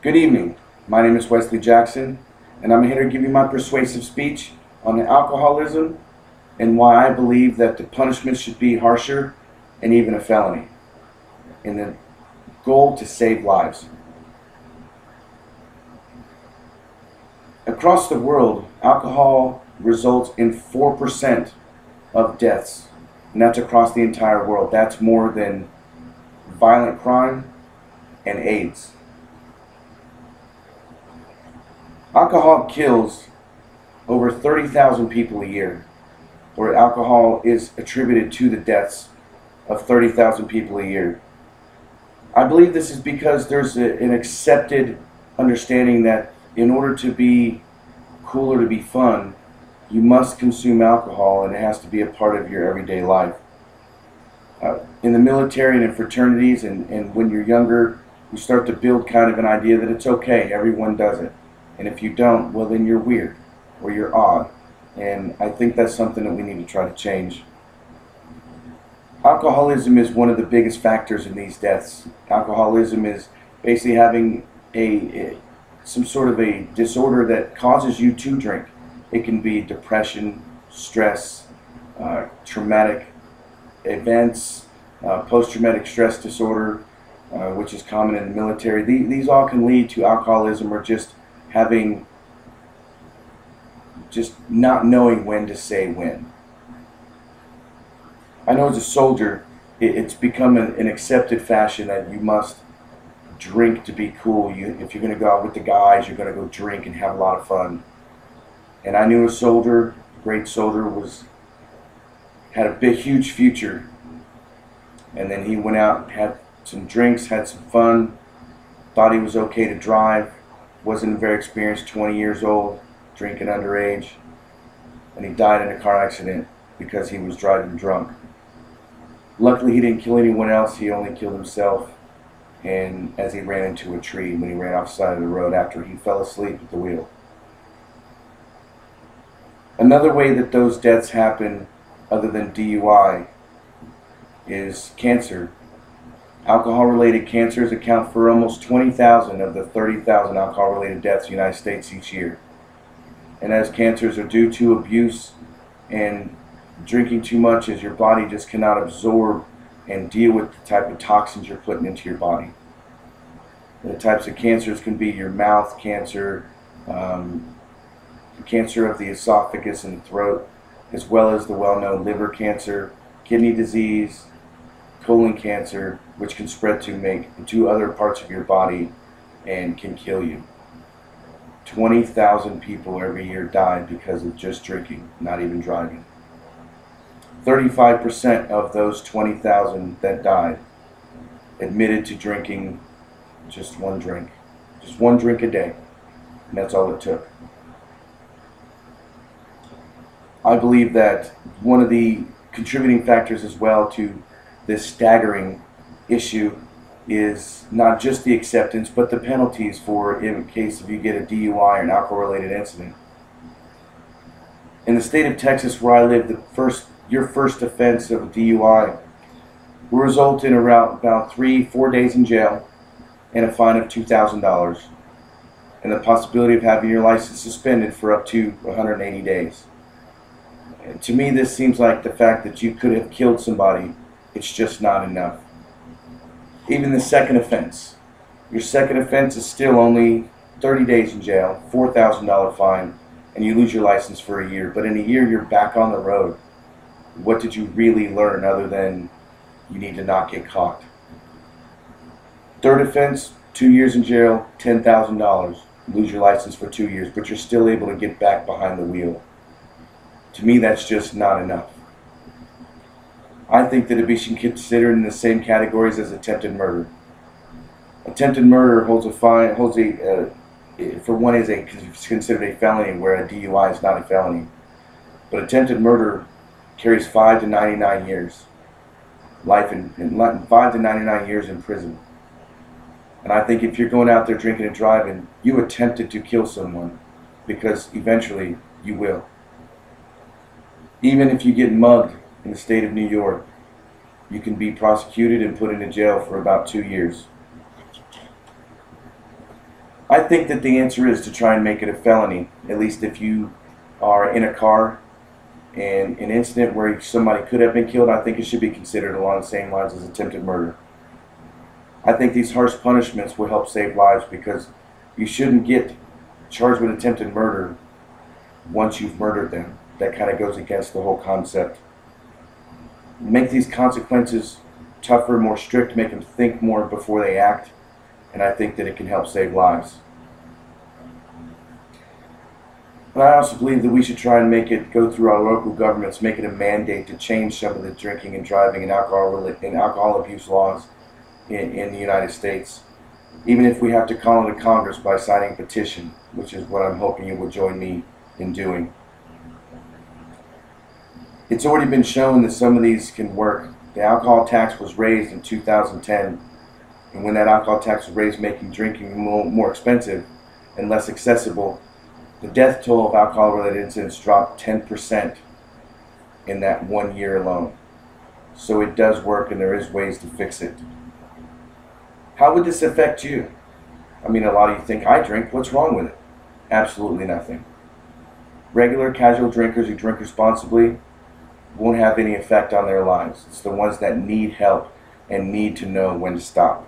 Good evening. My name is Wesley Jackson, and I'm here to give you my persuasive speech on alcoholism and why I believe that the punishment should be harsher and even a felony, in the goal to save lives. Across the world, alcohol results in 4% of deaths, and that's across the entire world. That's more than violent crime and AIDS. Alcohol kills over 30,000 people a year, or alcohol is attributed to the deaths of 30,000 people a year. I believe this is because there's an accepted understanding that in order to be cool or to be fun, you must consume alcohol, and it has to be a part of your everyday life. In the military and in fraternities, and when you're younger, you start to build kind of an idea that it's okay, everyone does it. And if you don't, well, then you're weird or you're odd. And I think that's something that we need to try to change. Alcoholism is one of the biggest factors in these deaths. Alcoholism is basically having some sort of a disorder that causes you to drink. It can be depression, stress, traumatic events, post-traumatic stress disorder, which is common in the military. These all can lead to alcoholism, or just not knowing when to say when. I know as a soldier, it's become an accepted fashion that you must drink to be cool. If you're going to go out with the guys, you're going to go drink and have a lot of fun. And I knew a soldier, a great soldier, had a big, huge future. And then he went out, had some drinks, had some fun, thought he was okay to drive, wasn't very experienced, 20 years old, drinking underage, and he died in a car accident because he was driving drunk. Luckily, he didn't kill anyone else. He only killed himself, and as he ran into a tree when he ran off the side of the road after he fell asleep at the wheel. Another way that those deaths happen, other than DUI, is cancer. Alcohol-related cancers account for almost 20,000 of the 30,000 alcohol-related deaths in the United States each year. And as cancers are due to abuse and drinking too much, as your body just cannot absorb and deal with the type of toxins you're putting into your body. The types of cancers can be your mouth cancer, cancer of the esophagus and the throat, as well as the well-known liver cancer, kidney disease, colon cancer, which can spread to other parts of your body and can kill you. 20,000 people every year died because of just drinking, not even driving. 35% of those 20,000 that died admitted to drinking just one drink a day, and that's all it took. I believe that one of the contributing factors as well to this staggering issue is not just the acceptance, but the penalties for in case if you get a DUI or an alcohol-related incident. In the state of Texas, where I live, your first offense of a DUI will result in around about 3-4 days in jail and a fine of $2,000, and the possibility of having your license suspended for up to 180 days. And to me, this seems like the fact that you could have killed somebody, it's just not enough. Even the second offense. Your second offense is still only 30 days in jail, $4,000 fine, and you lose your license for a year. But in a year, you're back on the road. What did you really learn other than you need to not get caught? Third offense, 2 years in jail, $10,000. Lose your license for 2 years, but you're still able to get back behind the wheel. To me, that's just not enough. I think that it should be considered in the same categories as attempted murder. Attempted murder for one is considered a felony, where a DUI is not a felony. But attempted murder carries 5 to 99 years, life in 5 to 99 years in prison. And I think if you're going out there drinking and driving, you attempted to kill someone, because eventually you will. Even if you get mugged in the state of New York, you can be prosecuted and put into jail for about 2 years. I think that the answer is to try and make it a felony, at least if you are in a car and an incident where somebody could have been killed. I think it should be considered along the same lines as attempted murder. I think these harsh punishments will help save lives, because you shouldn't get charged with attempted murder once you've murdered them. That kind of goes against the whole concept. Make these consequences tougher, more strict, make them think more before they act, and I think that it can help save lives. But I also believe that we should try and make it go through our local governments, make it a mandate to change some of the drinking and driving and alcohol abuse laws in the United States. Even if we have to call into Congress by signing a petition, which is what I'm hoping you will join me in doing. It's already been shown that some of these can work. The alcohol tax was raised in 2010, and when that alcohol tax was raised, making drinking more expensive and less accessible, the death toll of alcohol-related incidents dropped 10% in that 1 year alone. So it does work, and there is ways to fix it. How would this affect you? I mean, a lot of you think, I drink, what's wrong with it? Absolutely nothing. Regular, casual drinkers who drink responsibly won't have any effect on their lives. It's the ones that need help and need to know when to stop.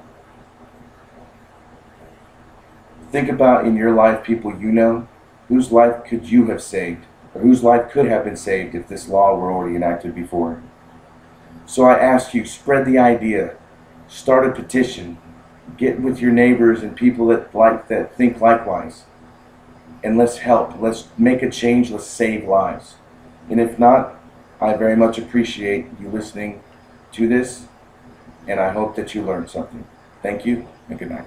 Think about in your life people you know. Whose life could you have saved? Or whose life could have been saved if this law were already enacted before? So I ask you, spread the idea. Start a petition. Get with your neighbors and people that think likewise. And let's help. Let's make a change. Let's save lives. And if not, I very much appreciate you listening to this, and I hope that you learned something. Thank you, and good night.